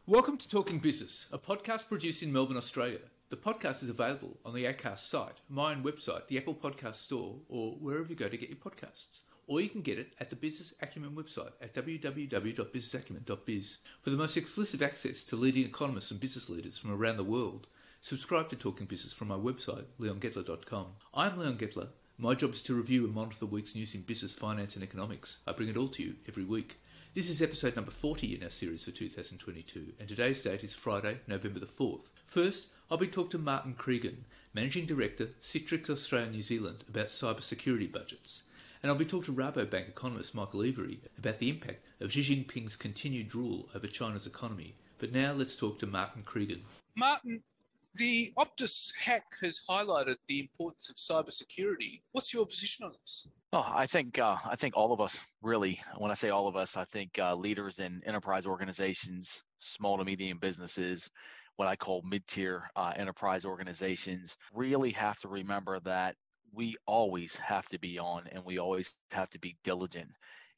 Welcome to Talking Business, a podcast produced in Melbourne, Australia. The podcast is available on the Acast site, my own website, the Apple Podcast Store, or wherever you go to get your podcasts. Or you can get it at the Business Acumen website at www.businessacumen.biz. For the most exclusive access to leading economists and business leaders from around the world, subscribe to Talking Business from my website, leongettler.com. I'm Leon Gettler. My job is to review and monitor the week's news in business, finance and economics. I bring it all to you every week. This is episode number 40 in our series for 2022, and today's date is Friday, November the 4th. First, I'll be talking to Martin Creighan, Managing Director, Citrix Australia New Zealand, about cybersecurity budgets. And I'll be talking to Rabobank economist Michael Every about the impact of Xi Jinping's continued rule over China's economy. But now let's talk to Martin Creighan. Martin, the Optus hack has highlighted the importance of cybersecurity. What's your position on this? Oh, I think all of us, really, when I say all of us, I think leaders in enterprise organizations, small to medium businesses, what I call mid-tier enterprise organizations, really have to remember that we always have to be on and we always have to be diligent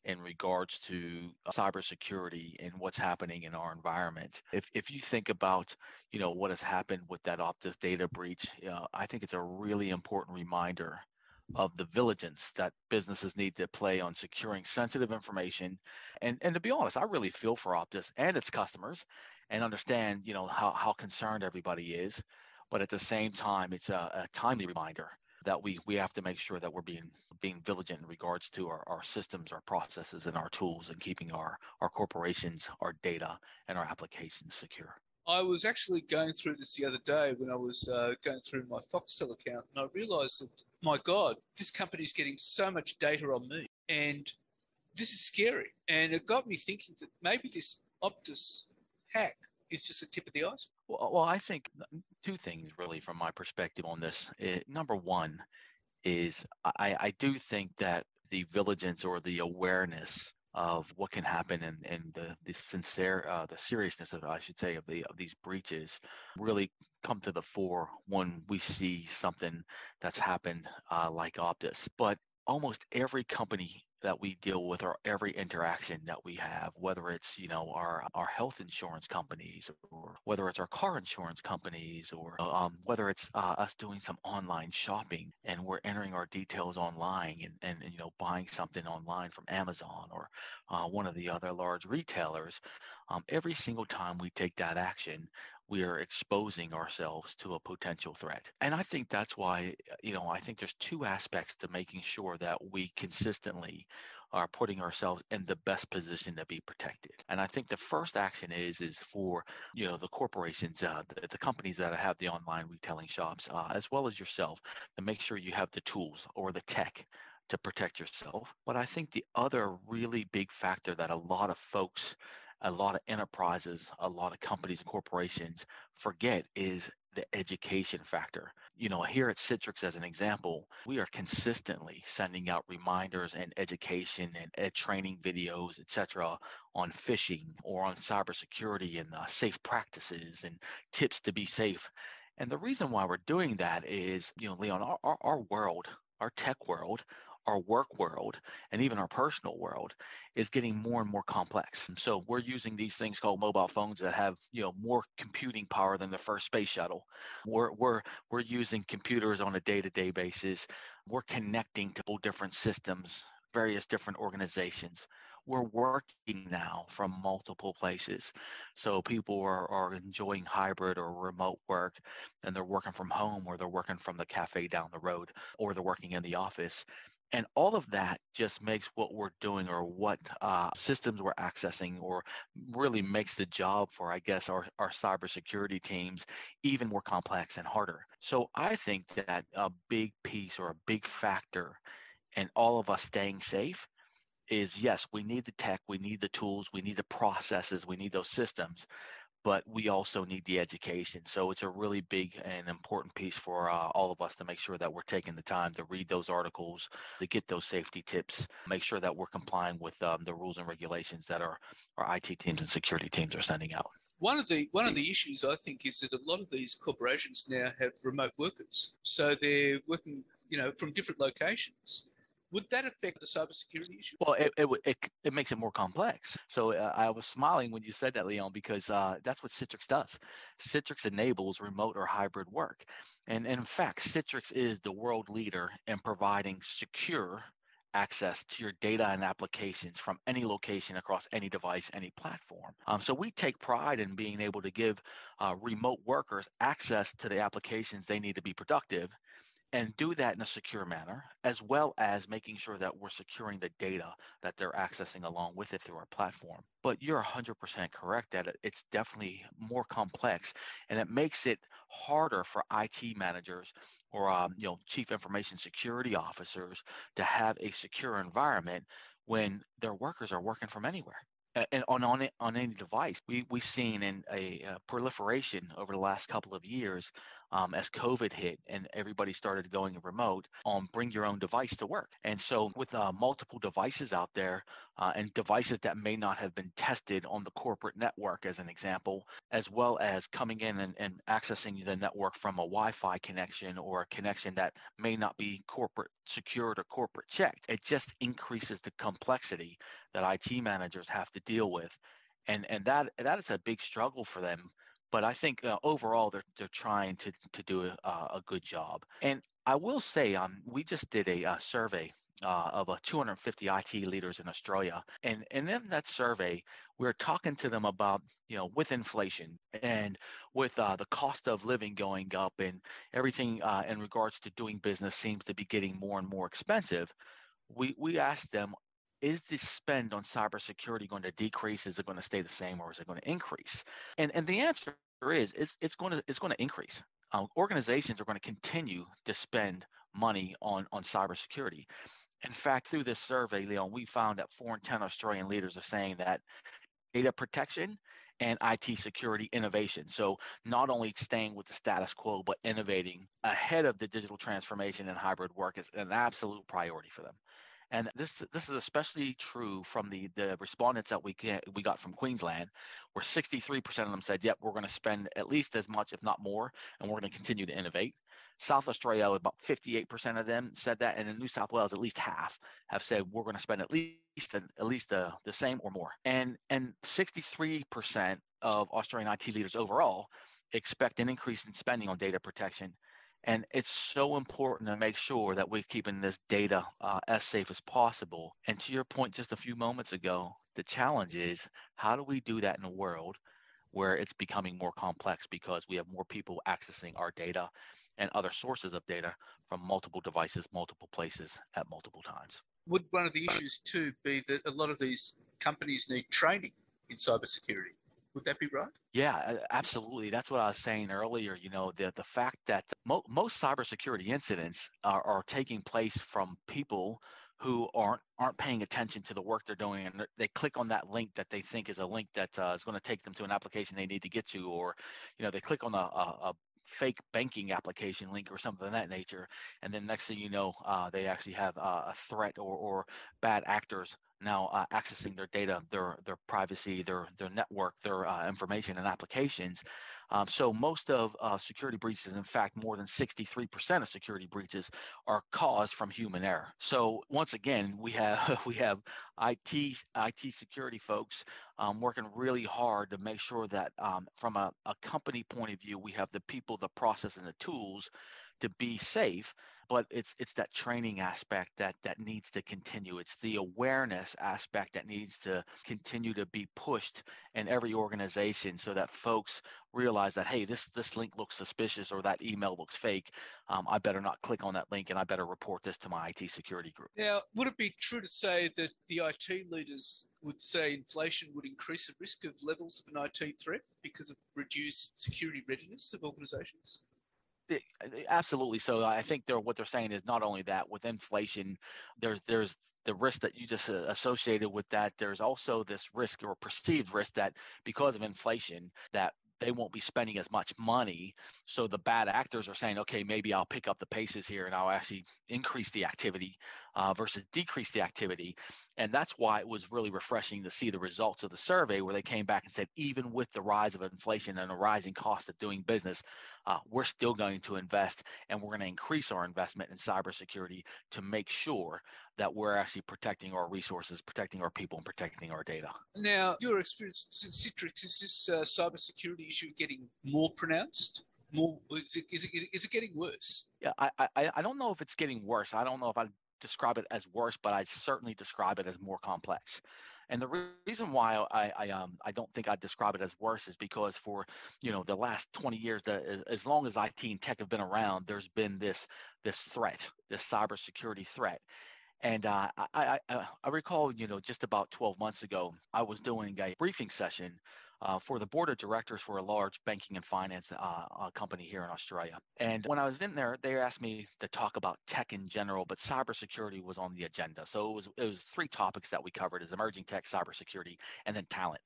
in regards to cybersecurity and what's happening in our environment. If you think about, what has happened with that Optus data breach, I think it's a really important reminder of the vigilance that businesses need to play on securing sensitive information. And to be honest, I really feel for Optus and its customers and understand, how concerned everybody is. But at the same time, it's a timely reminder that we have to make sure that we're being vigilant in regards to our systems, our processes, and our tools, and keeping our corporations, our data, and our applications secure. I was actually going through this the other day when I was going through my Foxtel account, and I realised that, my God, this company's getting so much data on me, and this is scary. And it got me thinking that maybe this Optus hack is just the tip of the iceberg. Well, I think two things really from my perspective on this. Number one is I do think that the vigilance or the awareness of what can happen and the seriousness of, I should say, of these breaches really come to the fore when we see something that's happened like Optus. But almost every company that we deal with, or every interaction that we have, whether it's our health insurance companies, or whether it's our car insurance companies, or whether it's us doing some online shopping and we're entering our details online and buying something online from Amazon or one of the other large retailers, every single time we take that action, we are exposing ourselves to a potential threat. And I think that's why, I think there's two aspects to making sure that we consistently are putting ourselves in the best position to be protected. And I think the first action is for, the corporations, the companies that have the online retailing shops, as well as yourself, to make sure you have the tools or the tech to protect yourself. But I think the other really big factor that a lot of folks, a lot of enterprises, a lot of companies and corporations forget is the education factor. Here at Citrix, as an example, we are consistently sending out reminders and education and training videos, etc., on phishing or on cybersecurity and safe practices and tips to be safe. And the reason why we're doing that is, Leon, our world, our tech world, our work world, and even our personal world is getting more and more complex. And so we're using these things called mobile phones that have, more computing power than the first space shuttle. We're using computers on a day-to-day basis. We're connecting to different systems, various different organizations. We're working now from multiple places. So people are enjoying hybrid or remote work, and they're working from home, or they're working from the cafe down the road, or they're working in the office. And all of that just makes what we're doing, or what systems we're accessing, or really makes the job for, I guess, our cybersecurity teams even more complex and harder. So I think that a big piece or a big factor in all of us staying safe is, yes, we need the tech, we need the tools, we need the processes, we need those systems, but we also need the education. So it's a really big and important piece for all of us to make sure that we're taking the time to read those articles, to get those safety tips, make sure that we're complying with the rules and regulations that our IT teams and security teams are sending out. One of the issues, I think, is that a lot of these corporations now have remote workers. So they're working, from different locations. Would that affect the cybersecurity issue? Well, it makes it more complex. So I was smiling when you said that, Leon, because that's what Citrix does. Citrix enables remote or hybrid work. And in fact, Citrix is the world leader in providing secure access to your data and applications from any location across any device, any platform. So we take pride in being able to give remote workers access to the applications they need to be productive and do that in a secure manner, as well as making sure that we're securing the data that they're accessing along with it through our platform. But you're 100% correct that it's definitely more complex, and it makes it harder for IT managers or chief information security officers to have a secure environment when their workers are working from anywhere. And on any device, we've seen in a proliferation over the last couple of years as COVID hit and everybody started going remote on bring your own device to work. And so with multiple devices out there and devices that may not have been tested on the corporate network, as an example, as well as coming in and accessing the network from a Wi-Fi connection or a connection that may not be corporate secured or corporate checked, it just increases the complexity that IT managers have to deal with. And that is a big struggle for them. But I think overall they're trying to do a good job. And I will say we just did a survey of 250 IT leaders in Australia, and in that survey we're talking to them about with inflation and with the cost of living going up and everything in regards to doing business seems to be getting more and more expensive. We asked them, is the spend on cybersecurity going to decrease? Is it going to stay the same, or is it going to increase? And the answer is it's going to increase. Organizations are going to continue to spend money on cybersecurity. In fact, through this survey, Leon, we found that 4 in 10 Australian leaders are saying that data protection and IT security innovation. So not only staying with the status quo, but innovating ahead of the digital transformation and hybrid work is an absolute priority for them. And this is especially true from the respondents that we got from Queensland, where 63% of them said, yep, we're going to spend at least as much, if not more, and we're going to continue to innovate. South Australia, about 58% of them said that, and in New South Wales, at least half have said we're going to spend at least the same or more. And 63% of Australian IT leaders overall expect an increase in spending on data protection. And it's so important to make sure that we're keeping this data as safe as possible. And to your point just a few moments ago, the challenge is how do we do that in a world where it's becoming more complex because we have more people accessing our data and other sources of data from multiple devices, multiple places at multiple times. Would one of the issues too be that a lot of these companies need training in cybersecurity? Would that be right? Yeah, absolutely. That's what I was saying earlier. The fact that most cybersecurity incidents are taking place from people who aren't paying attention to the work they're doing, and they click on that link that they think is a link that is going to take them to an application they need to get to, or they click on a fake banking application link or something of that nature, and then next thing you know, they actually have a threat or bad actors now accessing their data, their privacy, their network, their information and applications. So most of security breaches, in fact, more than 63% of security breaches are caused from human error. So once again, we have IT security folks working really hard to make sure that from a company point of view, we have the people, the process, and the tools to be safe. But it's that training aspect that needs to continue. It's the awareness aspect that needs to continue to be pushed in every organization so that folks realize that, hey, this link looks suspicious or that email looks fake. I better not click on that link and I better report this to my IT security group. Now, would it be true to say that the IT leaders would say inflation would increase the risk of levels of an IT threat because of reduced security readiness of organizations? Absolutely. So I think what they're saying is not only that with inflation, there's the risk that you just associated with that. There's also this risk or perceived risk that because of inflation that they won't be spending as much money. So the bad actors are saying, okay, maybe I'll pick up the paces here and I'll actually increase the activity versus decrease the activity. And that's why it was really refreshing to see the results of the survey where they came back and said, even with the rise of inflation and the rising cost of doing business, we're still going to invest and we're going to increase our investment in cybersecurity to make sure that we're actually protecting our resources, protecting our people, and protecting our data. Now, your experience since Citrix, is this cybersecurity issue getting more pronounced? Is it getting worse? Yeah, I don't know if it's getting worse. I don't know if I'd describe it as worse, but I'd certainly describe it as more complex. And the reason why I don't think I'd describe it as worse is because for the last 20 years, as long as IT and tech have been around, there's been this threat, this cybersecurity threat. And I recall, just about 12 months ago, I was doing a briefing session for the board of directors for a large banking and finance company here in Australia. And when I was in there, they asked me to talk about tech in general, but cybersecurity was on the agenda. So it was three topics that we covered: is emerging tech, cybersecurity, and then talent,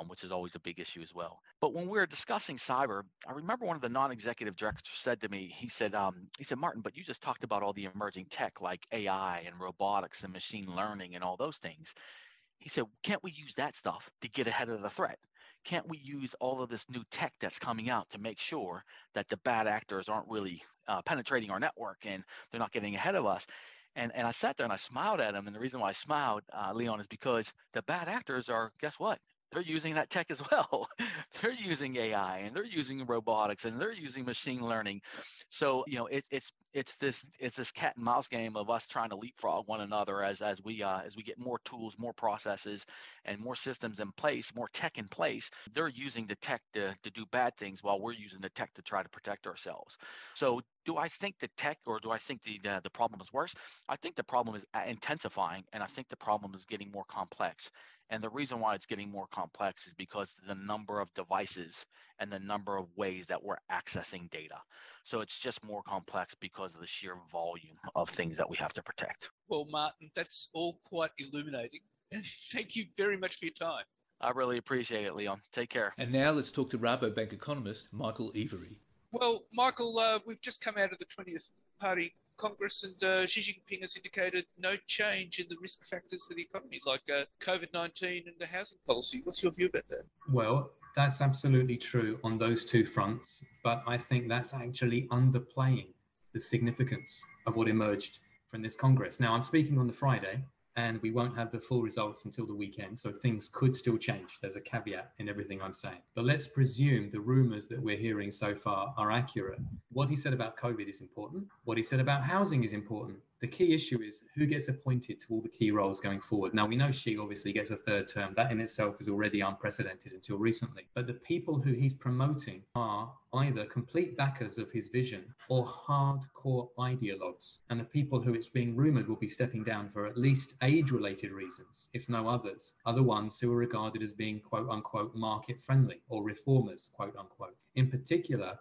which is always a big issue as well. But when we were discussing cyber, I remember one of the non-executive directors said to me, he said, Martin, but you just talked about all the emerging tech like AI and robotics and machine learning and all those things. He said, can't we use that stuff to get ahead of the threat? Can't we use all of this new tech that's coming out to make sure that the bad actors aren't really penetrating our network and they're not getting ahead of us? And I sat there and I smiled at him. And the reason why I smiled, Leon, is because the bad actors are, guess what? They're using that tech as well. They're using AI and they're using robotics and they're using machine learning. So, it's this cat and mouse game of us trying to leapfrog one another as we get more tools, more processes, and more systems in place, more tech in place. They're using the tech to do bad things while we're using the tech to try to protect ourselves. So do I think the tech, or do I think the problem is worse? I think the problem is intensifying, and I think the problem is getting more complex. And the reason why it's getting more complex is because the number of devices and the number of ways that we're accessing data. So it's just more complex because of the sheer volume of things that we have to protect. Well, Martin, that's all quite illuminating. Thank you very much for your time. I really appreciate it, Leon. Take care. And now let's talk to Rabobank economist Michael Every. Well, Michael, we've just come out of the 20th Party Congress, and Xi Jinping has indicated no change in the risk factors for the economy, like COVID-19 and the housing policy. What's your view about that? Well, that's absolutely true on those two fronts, but I think that's actually underplaying the significance of what emerged from this Congress. Now, I'm speaking on the Friday, and we won't have the full results until the weekend, so things could still change. There's a caveat in everything I'm saying. But let's presume the rumors that we're hearing so far are accurate. What he said about COVID is important. What he said about housing is important. The key issue is who gets appointed to all the key roles going forward. Now, we know Xi obviously gets a third term. That in itself is already unprecedented until recently. But the people who he's promoting are either complete backers of his vision or hardcore ideologues. And the people who it's being rumored will be stepping down for at least age-related reasons, if no others, are the ones who are regarded as being quote-unquote market-friendly or reformers, quote-unquote. In particular,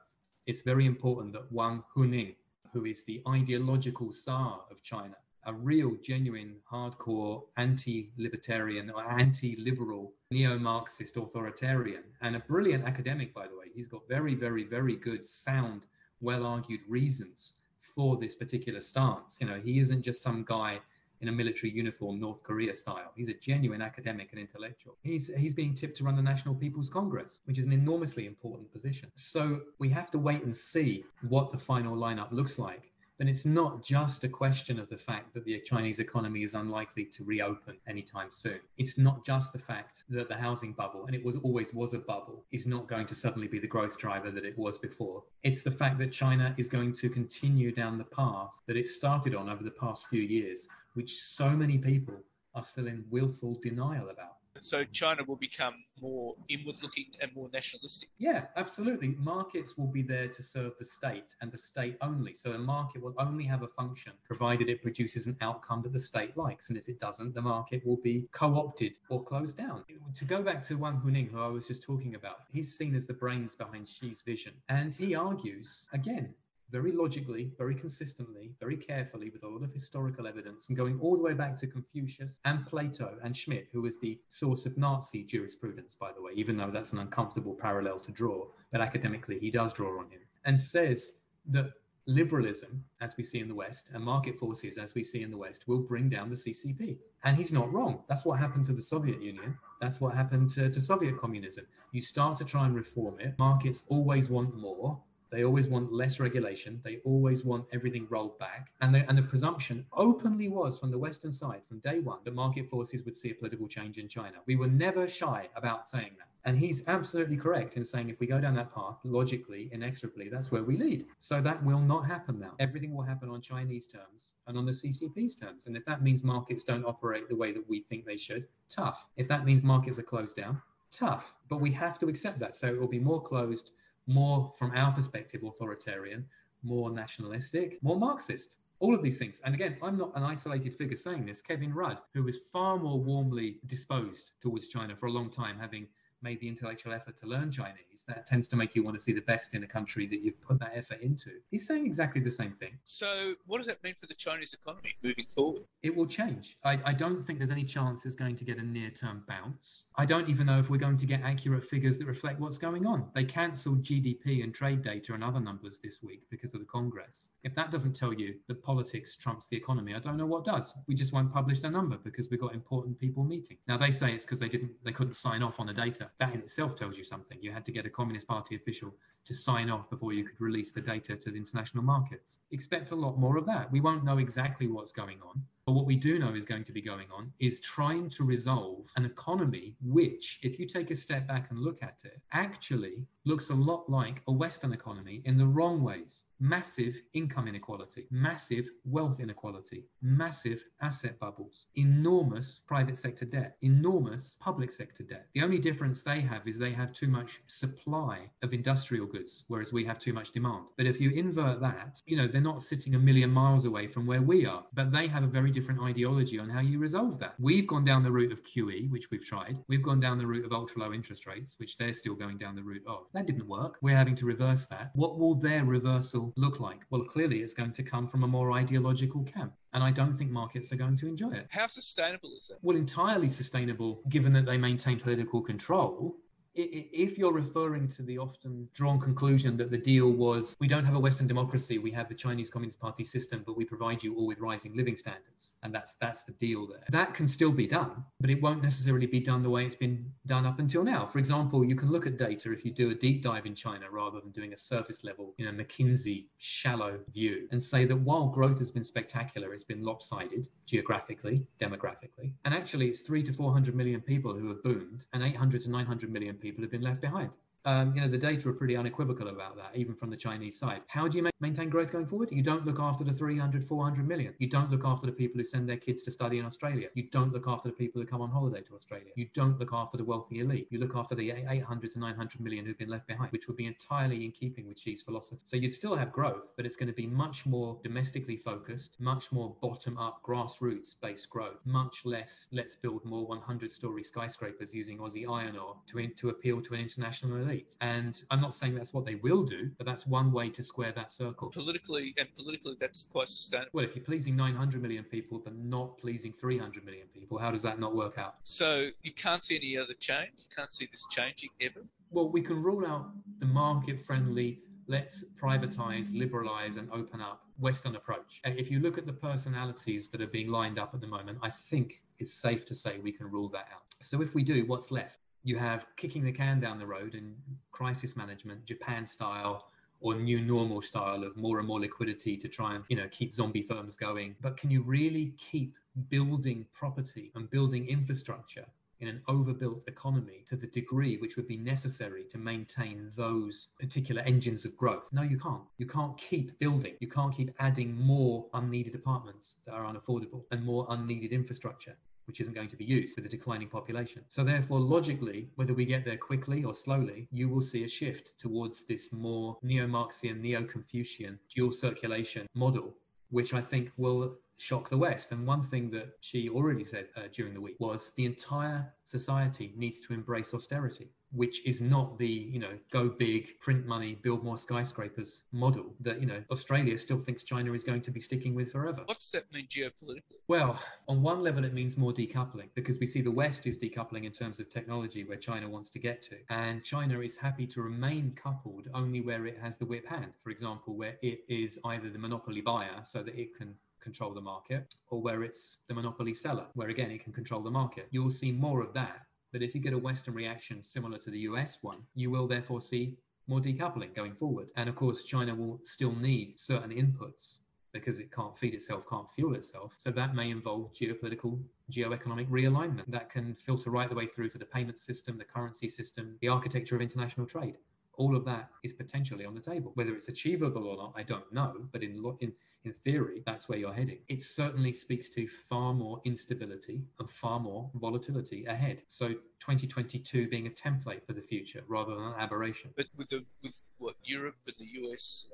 it's very important that Wang Huning, who is the ideological Tsar of China, a real, genuine, hardcore anti-libertarian or anti-liberal neo-Marxist authoritarian, and a brilliant academic, by the way. He's got very, very, very good, sound, well-argued reasons for this particular stance. He isn't just some guy in a military uniform, North Korea style. He's a genuine academic and intellectual. He's being tipped to run the National People's Congress, which is an enormously important position. So we have to wait and see what the final lineup looks like. But it's not just a question of the fact that the Chinese economy is unlikely to reopen anytime soon. It's not just the fact that the housing bubble, and it always was a bubble, is not going to suddenly be the growth driver that it was before. It's the fact that China is going to continue down the path that it started on over the past few years, which so many people are still in willful denial about. So China will become more inward-looking and more nationalistic? Yeah, absolutely. Markets will be there to serve the state and the state only. So a market will only have a function provided it produces an outcome that the state likes. And if it doesn't, the market will be co-opted or closed down. To go back to Wang Huning, who I was just talking about, he's seen as the brains behind Xi's vision. And he argues, again, very logically, very consistently, very carefully, with a lot of historical evidence, and going all the way back to Confucius and Plato and Schmidt, who was the source of Nazi jurisprudence, by the way, even though that's an uncomfortable parallel to draw, but academically he does draw on him, and says that liberalism, as we see in the West, and market forces, as we see in the West, will bring down the CCP. And he's not wrong. That's what happened to the Soviet Union. That's what happened to Soviet communism. You start to try and reform it. Markets always want more. They always want less regulation. They always want everything rolled back. And the presumption openly was from the Western side from day one that market forces would see a political change in China. We were never shy about saying that. And he's absolutely correct in saying if we go down that path, logically, inexorably, that's where we lead. So that will not happen now. Everything will happen on Chinese terms and on the CCP's terms. And if that means markets don't operate the way that we think they should, tough. If that means markets are closed down, tough. But we have to accept that. So it will be more closed, more, from our perspective, authoritarian, more nationalistic, more Marxist. All of these things. And again, I'm not an isolated figure saying this. Kevin Rudd, who was far more warmly disposed towards China for a long time, having made the intellectual effort to learn Chinese, that tends to make you want to see the best in a country that you've put that effort into. He's saying exactly the same thing. So what does that mean for the Chinese economy moving forward? It will change. I don't think there's any chance it's going to get a near-term bounce. I don't even know if we're going to get accurate figures that reflect what's going on. They cancelled GDP and trade data and other numbers this week because of the Congress. If that doesn't tell you that politics trumps the economy, I don't know what does. We just won't publish the number because we've got important people meeting. Now, they say it's because they couldn't sign off on the data. That in itself tells you something. You had to get a Communist Party official to sign off before you could release the data to the international markets. Expect a lot more of that. We won't know exactly what's going on. But what we do know is going to be going on is trying to resolve an economy which, if you take a step back and look at it, actually looks a lot like a Western economy in the wrong ways. Massive income inequality, massive wealth inequality, massive asset bubbles, enormous private sector debt, enormous public sector debt. The only difference they have is they have too much supply of industrial goods, whereas we have too much demand. But if you invert that, they're not sitting a million miles away from where we are, but they have a very different ideology on how you resolve that. We've gone down the route of QE, which we've tried. We've gone down the route of ultra low interest rates, which they're still going down the route of. That didn't work. We're having to reverse that. What will their reversal look like? Well, clearly it's going to come from a more ideological camp. And I don't think markets are going to enjoy it. How sustainable is that? Well, entirely sustainable, given that they maintain political control. If you're referring to the often drawn conclusion that the deal was, we don't have a Western democracy, we have the Chinese Communist Party system, but we provide you all with rising living standards, and that's the deal there. That can still be done, but it won't necessarily be done the way it's been done up until now. For example, you can look at data if you do a deep dive in China rather than doing a surface level, McKinsey shallow view, and say that while growth has been spectacular, it's been lopsided geographically, demographically, and actually it's 300 to 400 million people who have boomed, and 800 to 900 million people have been left behind. The data are pretty unequivocal about that, even from the Chinese side. How do you maintain growth going forward? You don't look after the 300, 400 million. You don't look after the people who send their kids to study in Australia. You don't look after the people who come on holiday to Australia. You don't look after the wealthy elite. You look after the 800 to 900 million who've been left behind, which would be entirely in keeping with Xi's philosophy. So you'd still have growth, but it's going to be much more domestically focused, much more bottom-up, grassroots-based growth, much less, let's build more 100-story skyscrapers using Aussie iron ore to appeal to an international elite. And I'm not saying that's what they will do, but that's one way to square that circle. Politically, that's quite sustainable. Well, if you're pleasing 900 million people, but not pleasing 300 million people, how does that not work out? So you can't see any other change? You can't see this changing ever? Well, we can rule out the market-friendly, let's privatize, liberalize, and open up Western approach. If you look at the personalities that are being lined up at the moment, I think it's safe to say we can rule that out. So if we do, what's left? You have kicking the can down the road and crisis management, Japan style or new normal style of more and more liquidity to try and, keep zombie firms going. But can you really keep building property and building infrastructure in an overbuilt economy to the degree which would be necessary to maintain those particular engines of growth? No, you can't. You can't keep building. You can't keep adding more unneeded apartments that are unaffordable and more unneeded infrastructure, which isn't going to be used with a declining population. So therefore, logically, whether we get there quickly or slowly, you will see a shift towards this more neo-Marxian, neo-Confucian dual circulation model, which I think will shock the West. And one thing that she already said during the week was the entire society needs to embrace austerity, which is not the, go big, print money, build more skyscrapers model that, Australia still thinks China is going to be sticking with forever. What does that mean geopolitically? Well, on one level, it means more decoupling because we see the West is decoupling in terms of technology where China wants to get to. And China is happy to remain coupled only where it has the whip hand. For example, where it is either the monopoly buyer so that it can control the market, or where it's the monopoly seller, where again, it can control the market. You'll see more of that. But if you get a Western reaction similar to the US one, you will therefore see more decoupling going forward. And of course, China will still need certain inputs because it can't feed itself, can't fuel itself. So that may involve geopolitical, geoeconomic realignment that can filter right the way through to the payment system, the currency system, the architecture of international trade. All of that is potentially on the table. Whether it's achievable or not, I don't know. But in theory, that's where you're heading. It certainly speaks to far more instability and far more volatility ahead. So 2022 being a template for the future rather than an aberration. But with what Europe and the US,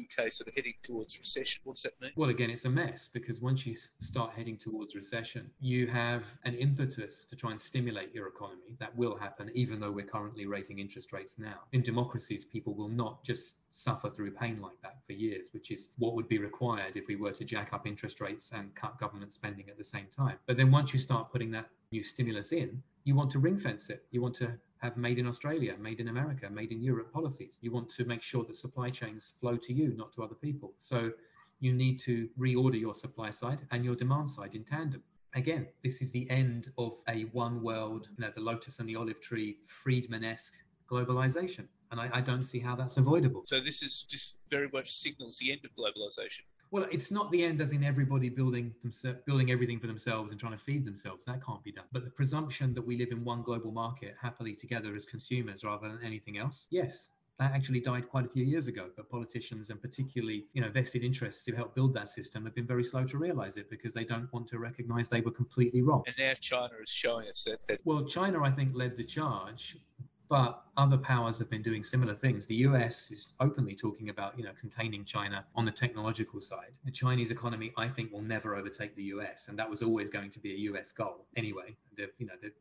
UK sort of heading towards recession, what does that mean? Well, again, it's a mess because once you start heading towards recession, you have an impetus to try and stimulate your economy. That will happen, even though we're currently raising interest rates now. In democracies, people will not just suffer through pain like that for years, which is what would be required if we were to jack up interest rates and cut government spending at the same time. But then once you start putting that new stimulus in, you want to ring fence it. You want to have made in Australia, made in America, made in Europe policies. You want to make sure that supply chains flow to you, not to other people. So you need to reorder your supply side and your demand side in tandem. Again, this is the end of a one world, the lotus and the olive tree, Friedman-esque globalization. And I don't see how that's avoidable. So this is just very much signals the end of globalization. Well, it's not the end as in everybody building everything for themselves and trying to feed themselves. That can't be done. But the presumption that we live in one global market happily together as consumers rather than anything else, yes, that actually died quite a few years ago. But politicians and particularly, vested interests who helped build that system have been very slow to realize it because they don't want to recognize they were completely wrong. And now China is showing us that. Well, China, I think, led the charge. But other powers have been doing similar things. The US is openly talking about, containing China on the technological side. The Chinese economy, I think, will never overtake the US, and that was always going to be a US goal. Anyway,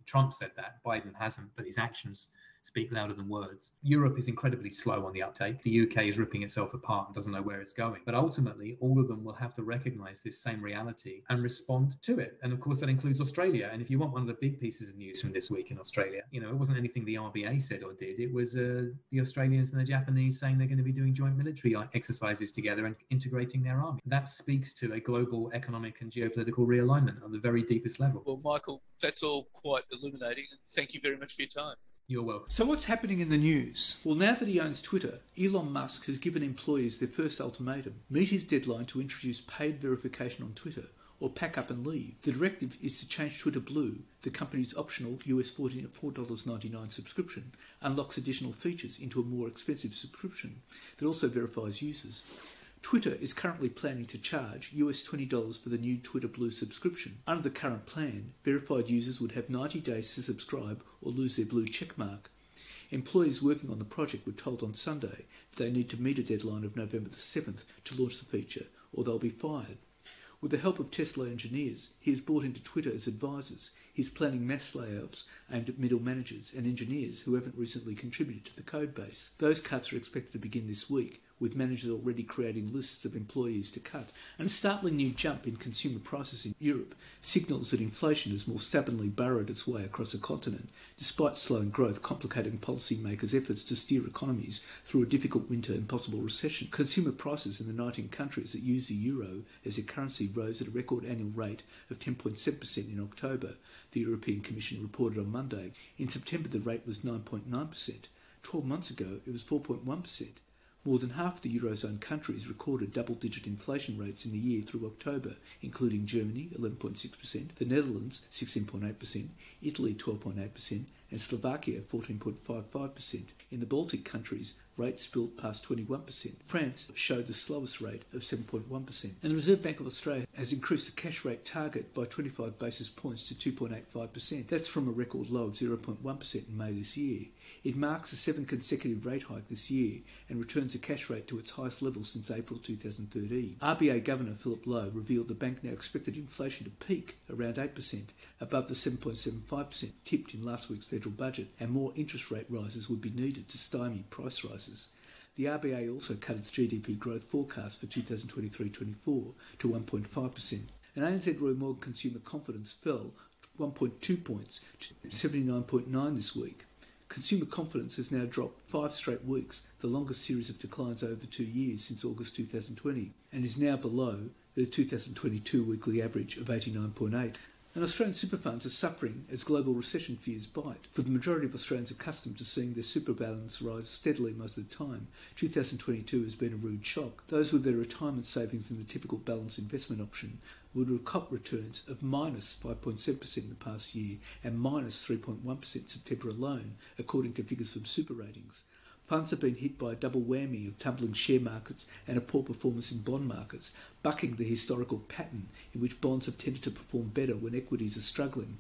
Trump said that. Biden hasn't, but his actions speak louder than words. Europe is incredibly slow on the uptake. The UK is ripping itself apart and doesn't know where it's going. But ultimately, all of them will have to recognize this same reality and respond to it. And of course, that includes Australia. And if you want one of the big pieces of news from this week in Australia, it wasn't anything the RBA said or did. It was the Australians and the Japanese saying they're going to be doing joint military exercises together and integrating their army. That speaks to a global economic and geopolitical realignment on the very deepest level. Well, Michael, that's all quite illuminating. Thank you very much for your time. You're welcome. So what's happening in the news? Well, now that he owns Twitter, Elon Musk has given employees their first ultimatum. Meet his deadline to introduce paid verification on Twitter or pack up and leave. The directive is to change Twitter Blue, the company's optional US $4.99 subscription, unlocks additional features into a more expensive subscription that also verifies users. Twitter is currently planning to charge US $20 for the new Twitter Blue subscription. Under the current plan, verified users would have 90 days to subscribe or lose their blue checkmark. Employees working on the project were told on Sunday that they need to meet a deadline of November the 7th to launch the feature or they'll be fired. With the help of Tesla engineers, he has brought into Twitter as advisors. He's planning mass layoffs aimed at middle managers and engineers who haven't recently contributed to the code base. Those cuts are expected to begin this week, with managers already creating lists of employees to cut. And a startling new jump in consumer prices in Europe signals that inflation has more stubbornly burrowed its way across the continent, despite slowing growth complicating policymakers' efforts to steer economies through a difficult winter and possible recession. Consumer prices in the 19 countries that use the euro as their currency rose at a record annual rate of 10.7% in October, the European Commission reported on Monday. In September, the rate was 9.9%. 12 months ago, it was 4.1%. More than half of the Eurozone countries recorded double-digit inflation rates in the year through October, including Germany, 11.6%, the Netherlands, 16.8%, Italy, 12.8%, and Slovakia, 14.55%. In the Baltic countries, rates spilled past 21%. France showed the slowest rate of 7.1%. And the Reserve Bank of Australia has increased the cash rate target by 25 basis points to 2.85%. That's from a record low of 0.1% in May this year. It marks the seventh consecutive rate hike this year and returns the cash rate to its highest level since April 2013. RBA Governor Philip Lowe revealed the bank now expected inflation to peak around 8%, above the 7.75% tipped in last week's federal budget, and more interest rate rises would be needed to stymie price rises. The RBA also cut its GDP growth forecast for 2023-24 to 1.5%. And ANZ Roy Morgan consumer confidence fell 1.2 points to 79.9 this week. Consumer confidence has now dropped 5 straight weeks, the longest series of declines over 2 years since August 2020, and is now below the 2022 weekly average of 89.8. And Australian super funds are suffering as global recession fears bite. For the majority of Australians accustomed to seeing their super balance rise steadily most of the time, 2022 has been a rude shock. Those with their retirement savings in the typical balanced investment option would cop returns of minus 5.7% in the past year and minus 3.1% September alone, according to figures from Super Ratings. Funds have been hit by a double whammy of tumbling share markets and a poor performance in bond markets, bucking the historical pattern in which bonds have tended to perform better when equities are struggling.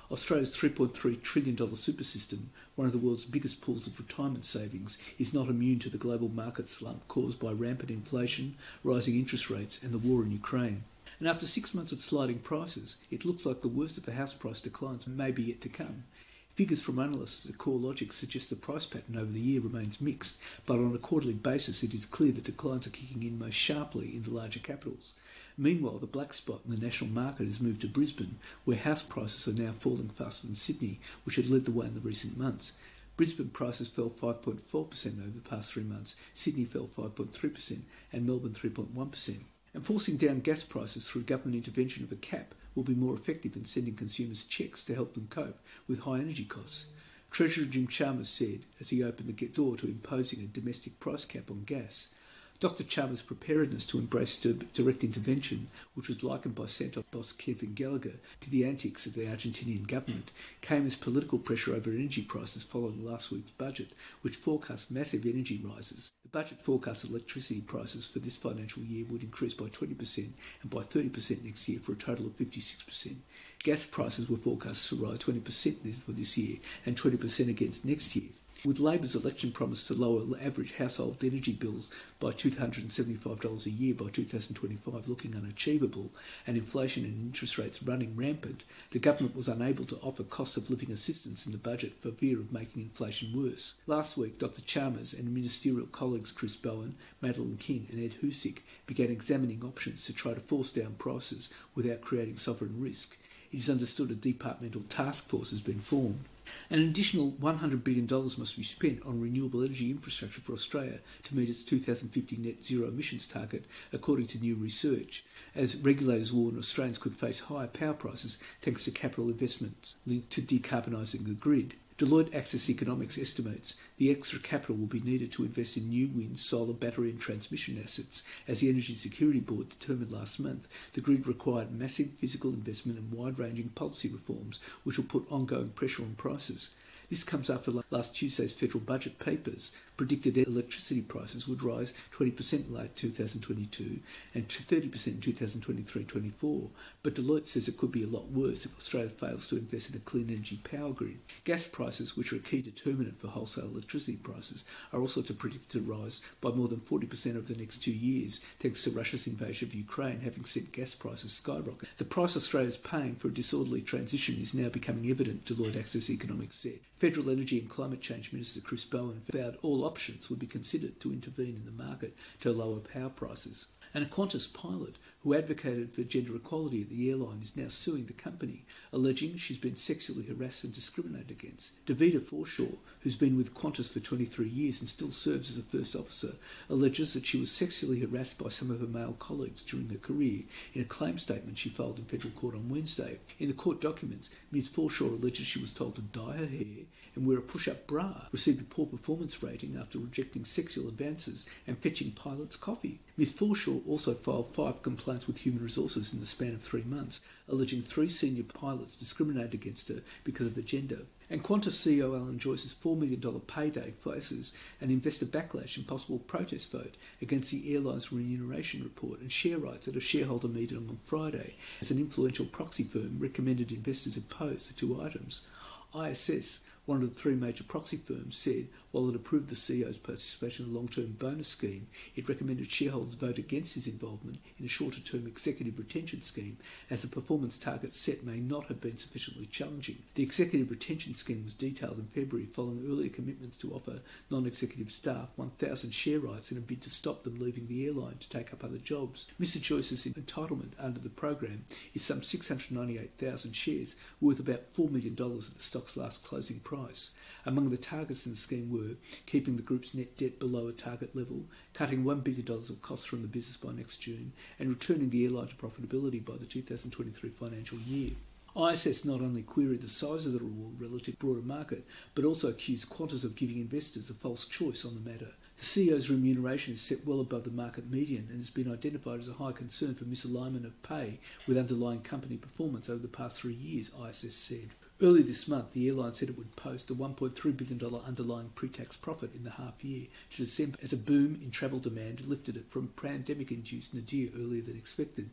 Australia's $3.3 trillion super system, one of the world's biggest pools of retirement savings, is not immune to the global market slump caused by rampant inflation, rising interest rates and the war in Ukraine. And after 6 months of sliding prices, it looks like the worst of the house price declines may be yet to come. Figures from analysts at CoreLogic suggest the price pattern over the year remains mixed, but on a quarterly basis it is clear that declines are kicking in most sharply in the larger capitals. Meanwhile, the black spot in the national market has moved to Brisbane, where house prices are now falling faster than Sydney, which had led the way in the recent months. Brisbane prices fell 5.4% over the past 3 months, Sydney fell 5.3% and Melbourne 3.1%. And forcing down gas prices through government intervention of a cap will be more effective in sending consumers cheques to help them cope with high energy costs. Treasurer Jim Chalmers said as he opened the door to imposing a domestic price cap on gas. Dr. Chalmers' preparedness to embrace direct intervention, which was likened by Santos boss Kevin Gallagher to the antics of the Argentinian government, came as political pressure over energy prices following last week's budget, which forecast massive energy rises. The budget forecast electricity prices for this financial year would increase by 20% and by 30% next year for a total of 56%. Gas prices were forecast to rise 20% for this year and 20% against next year. With Labor's election promise to lower average household energy bills by $275 a year by 2025 looking unachievable, and inflation and interest rates running rampant, the government was unable to offer cost of living assistance in the budget for fear of making inflation worse. Last week, Dr. Chalmers and ministerial colleagues Chris Bowen, Madeleine King and Ed Husic began examining options to try to force down prices without creating sovereign risk. It is understood a departmental task force has been formed. An additional $100 billion must be spent on renewable energy infrastructure for Australia to meet its 2050 net zero emissions target, according to new research, as regulators warn Australians could face higher power prices thanks to capital investments linked to decarbonising the grid. Deloitte Access Economics estimates the extra capital will be needed to invest in new wind, solar, battery and transmission assets. As the Energy Security Board determined last month, the grid required massive physical investment and wide-ranging policy reforms which will put ongoing pressure on prices. This comes after last Tuesday's federal budget papers predicted electricity prices would rise 20% in late 2022 and to 30% in 2023-24, but Deloitte says it could be a lot worse if Australia fails to invest in a clean energy power grid. Gas prices, which are a key determinant for wholesale electricity prices, are also predicted to rise by more than 40% over the next 2 years, thanks to Russia's invasion of Ukraine having sent gas prices skyrocket. The price Australia is paying for a disorderly transition is now becoming evident, Deloitte Access Economics said. Federal Energy and Climate Change Minister Chris Bowen vowed all options would be considered to intervene in the market to lower power prices. And a Qantas pilot who advocated for gender equality at the airline is now suing the company, alleging she's been sexually harassed and discriminated against. Davida Forshaw, who's been with Qantas for 23 years and still serves as a first officer, alleges that she was sexually harassed by some of her male colleagues during her career in a claim statement she filed in federal court on Wednesday. In the court documents, Ms. Forshaw alleges she was told to dye her hair and wear a push-up bra, received a poor performance rating after rejecting sexual advances and fetching pilots coffee. Ms. Forshaw also filed 5 complaints with Human Resources in the span of 3 months, alleging 3 senior pilots discriminated against her because of her gender. And Qantas CEO Alan Joyce's $4 million payday faces an investor backlash and possible protest vote against the airline's remuneration report and share rights at a shareholder meeting on Friday, as an influential proxy firm recommended investors oppose the 2 items. ISS, one of the 3 major proxy firms, said while it approved the CEO's participation in a long-term bonus scheme, it recommended shareholders vote against his involvement in a shorter-term executive retention scheme, as the performance targets set may not have been sufficiently challenging. The executive retention scheme was detailed in February following earlier commitments to offer non-executive staff 1,000 share rights in a bid to stop them leaving the airline to take up other jobs. Mr. Joyce's entitlement under the program is some 698,000 shares, worth about $4 million at the stock's last closing price. Among the targets in the scheme were keeping the group's net debt below a target level, cutting $1 billion of costs from the business by next June, and returning the airline to profitability by the 2023 financial year. ISS not only queried the size of the reward relative to the broader market, but also accused Qantas of giving investors a false choice on the matter. The CEO's remuneration is set well above the market median and has been identified as a high concern for misalignment of pay with underlying company performance over the past 3 years, ISS said. Earlier this month, the airline said it would post a $1.3 billion underlying pre-tax profit in the half year to December as a boom in travel demand lifted it from pandemic-induced nadir earlier than expected.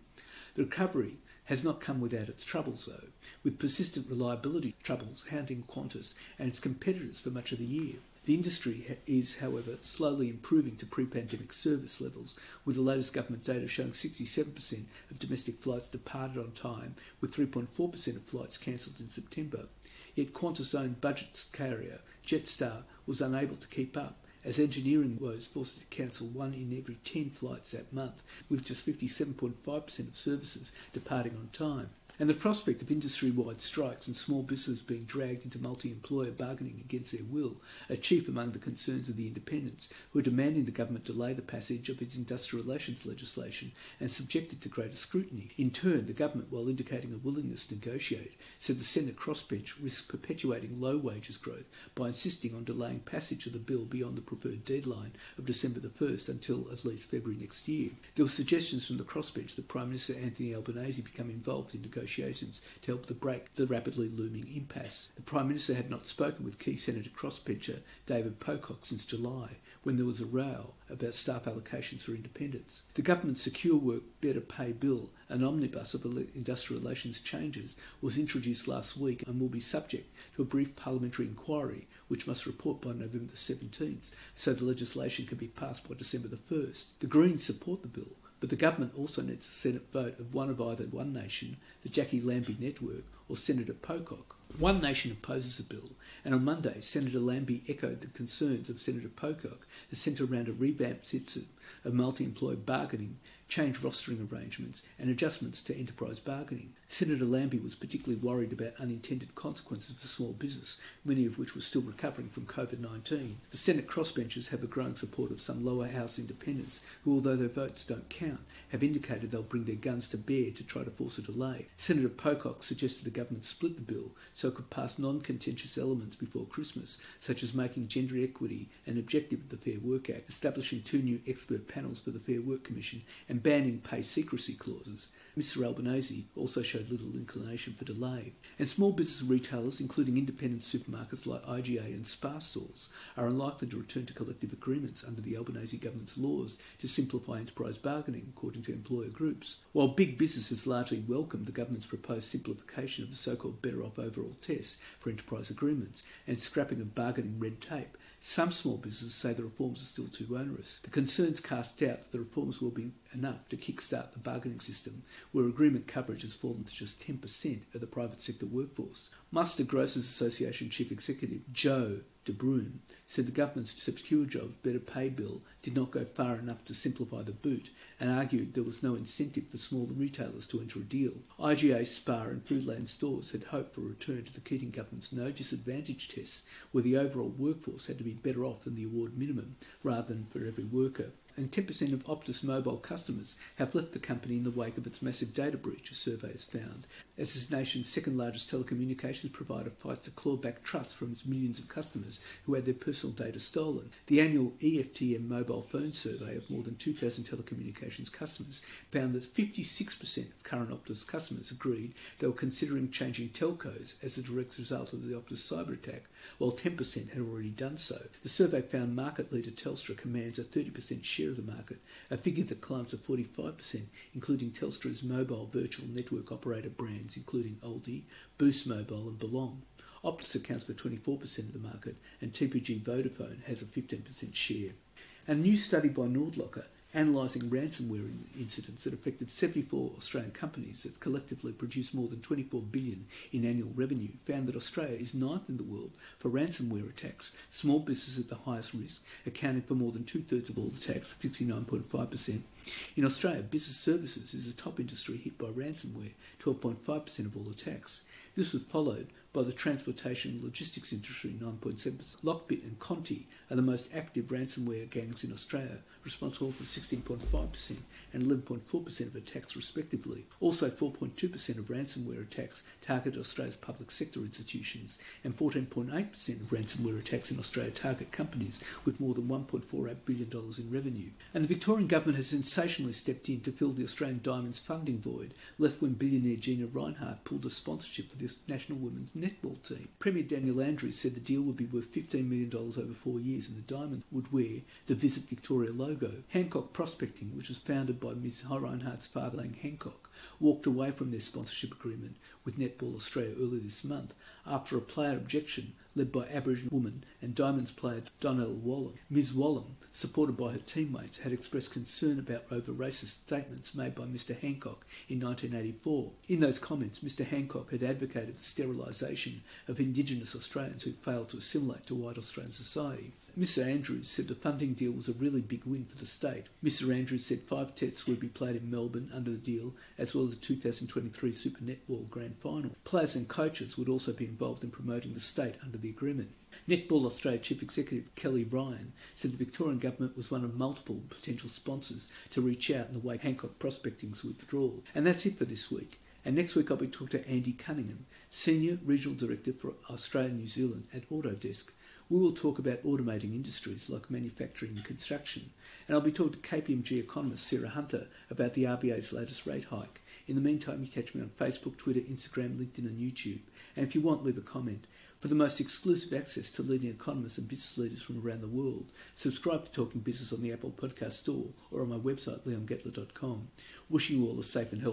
The recovery has not come without its troubles, though, with persistent reliability troubles hounding Qantas and its competitors for much of the year. The industry is, however, slowly improving to pre-pandemic service levels, with the latest government data showing 67% of domestic flights departed on time, with 3.4% of flights cancelled in September. Yet Qantas' budget carrier, Jetstar, was unable to keep up, as engineering woes forced it to cancel 1 in every 10 flights that month, with just 57.5% of services departing on time. And the prospect of industry-wide strikes and small businesses being dragged into multi-employer bargaining against their will are chief among the concerns of the independents, who are demanding the government delay the passage of its industrial relations legislation and subject it to greater scrutiny. In turn, the government, while indicating a willingness to negotiate, said the Senate crossbench risks perpetuating low wages growth by insisting on delaying passage of the bill beyond the preferred deadline of December the 1st until at least February next year. There were suggestions from the crossbench that Prime Minister Anthony Albanese become involved in negotiations to help to break the rapidly looming impasse. The Prime Minister had not spoken with key Senator crossbencher David Pocock since July, when there was a row about staff allocations for independents. The government's Secure Work Better Pay Bill, an omnibus of industrial relations changes, was introduced last week and will be subject to a brief parliamentary inquiry, which must report by November the 17th, so the legislation can be passed by December the 1st. The Greens support the bill, but the government also needs a Senate vote of one of either One Nation, the Jackie Lambie Network, or Senator Pocock. One Nation opposes the bill, and on Monday, Senator Lambie echoed the concerns of Senator Pocock that centre around a revamped system of multi-employer bargaining, changed rostering arrangements, and adjustments to enterprise bargaining. Senator Lambie was particularly worried about unintended consequences for small business, many of which were still recovering from COVID-19. The Senate crossbenchers have a growing support of some lower house independents who, although their votes don't count, have indicated they'll bring their guns to bear to try to force a delay. Senator Pocock suggested the government split the bill so it could pass non-contentious elements before Christmas, such as making gender equity an objective of the Fair Work Act, establishing 2 new expert panels for the Fair Work Commission, and banning pay secrecy clauses. Mr Albanese also showed little inclination for delay. And small business retailers, including independent supermarkets like IGA and Spar stores, are unlikely to return to collective agreements under the Albanese government's laws to simplify enterprise bargaining, according to employer groups. While big business has largely welcomed the government's proposed simplification of the so-called better off overall test for enterprise agreements and scrapping of bargaining red tape, some small businesses say the reforms are still too onerous. The concerns cast doubt that the reforms will be enough to kickstart the bargaining system, where agreement coverage has fallen to just 10% of the private sector workforce. Master Grocers Association Chief Executive Joe De Bruyn said the government's Secure Jobs Better Pay Bill did not go far enough to simplify the boot and argued there was no incentive for smaller retailers to enter a deal. IGA, Spar and Foodland stores had hoped for a return to the Keating government's no disadvantage test, where the overall workforce had to be better off than the award minimum rather than for every worker. And 10% of Optus mobile customers have left the company in the wake of its massive data breach, a survey has found, as this nation's second largest telecommunications provider fights to claw back trust from its millions of customers who had their personal data stolen. The annual EFTM mobile phone survey of more than 2,000 telecommunications customers found that 56% of current Optus customers agreed they were considering changing telcos as a direct result of the Optus cyber attack, while 10% had already done so. The survey found market leader Telstra commands a 30% share of the market, a figure that climbed to 45%, including Telstra's mobile virtual network operator brands including Aldi, Boost Mobile and Belong. Optus accounts for 24% of the market, and TPG Vodafone has a 15% share. A new study by Nordlocker analysing ransomware incidents that affected 74 Australian companies that collectively produce more than $24 billion in annual revenue found that Australia is ninth in the world for ransomware attacks, small businesses at the highest risk, accounting for more than 2/3 of all attacks, 69.5%. In Australia, business services is the top industry hit by ransomware, 12.5% of all attacks. This was followed by the transportation and logistics industry, 9.7%. Lockbit and Conti are the most active ransomware gangs in Australia, responsible for 16.5% and 11.4% of attacks respectively. Also, 4.2% of ransomware attacks target Australia's public sector institutions, and 14.8% of ransomware attacks in Australia target companies with more than $1.48 billion in revenue. And the Victorian government has sensationally stepped in to fill the Australian Diamonds funding void, left when billionaire Gina Rinehart pulled a sponsorship for the national women's netball team. Premier Daniel Andrews said the deal would be worth $15 million over 4 years and the Diamonds would wear the Visit Victoria logo. Hancock Prospecting, which was founded by Ms Rinehart's father Lang Hancock, walked away from their sponsorship agreement with Netball Australia earlier this month after a player objection led by Aboriginal woman and Diamonds player Donnell Wallam. Ms Wallam, supported by her teammates, had expressed concern about over racist statements made by Mr Hancock in 1984. In those comments, Mr Hancock had advocated the sterilisation of Indigenous Australians who failed to assimilate to white Australian society. Mr Andrews said the funding deal was a really big win for the state. Mr Andrews said 5 tests would be played in Melbourne under the deal, as well as the 2023 Super Netball Grand Final. Players and coaches would also be involved in promoting the state under the agreement. Netball Australia Chief Executive Kelly Ryan said the Victorian Government was one of multiple potential sponsors to reach out in the wake of Hancock Prospecting's withdrawal. And that's it for this week. And next week I'll be talking to Andy Cunningham, Senior Regional Director for Australia and New Zealand at Autodesk. We will talk about automating industries like manufacturing and construction. And I'll be talking to KPMG economist Sarah Hunter about the RBA's latest rate hike. In the meantime, you catch me on Facebook, Twitter, Instagram, LinkedIn and YouTube. And if you want, leave a comment. For the most exclusive access to leading economists and business leaders from around the world, subscribe to Talking Business on the Apple Podcast Store or on my website, leongetler.com. Wishing you all a safe and healthy